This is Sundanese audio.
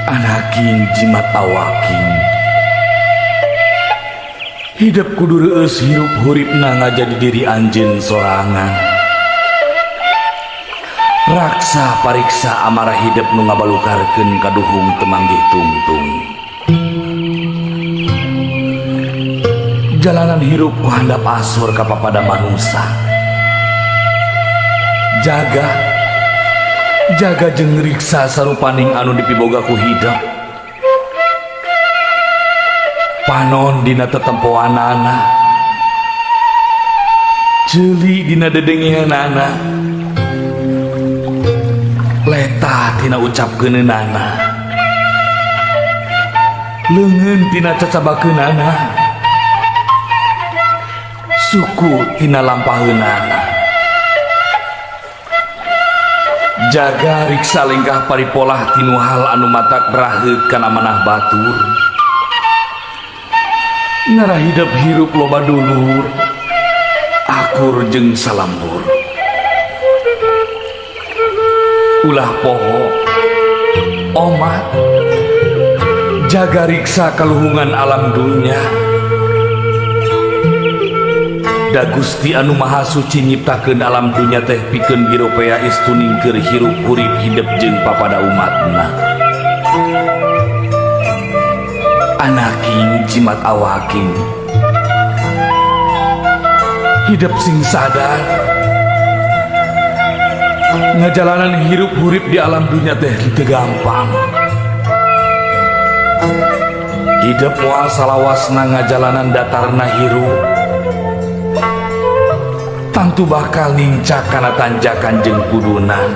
Anaking jimat awaking hidup kudu reueus hirup huripna ngajadi diri anjeun sorangan. Raksa pariksa amarah hidup nu ngabalukarkeun kaduhung temanggih tungtung. Jalanan hirup ku handap asur ka papada manusia. Jaga jeung riksa sarupaning anu dipiboga ku hidup. Panon dina tetempoanana, ceuli dina dedengihanana, letah tina ucapkeunana, leungeun tina cacabakeunana, suku tina lampaheunana. Jaga riksa lengkah paripolah tinu hal anu matak raheut kana manah batur. Ngarah hidup hirup loba dulur, akur jeung salambur. Ulah poho, omat, jaga riksa kaluhungan alam dunya. Da Gusti anu Maha Suci nyiptakeun alam dunya teh pikeun biropea istuning keur hirup urip hidup jeung papada umatna. Anaking jimat awaking hidup sing sadar ngajalanan hirup urip di alam dunya teh teu gampang. Hidup moal salawasna ngajalanan datarna hirup tangtu bakal ngincak kana tanjakan jeung kudunan.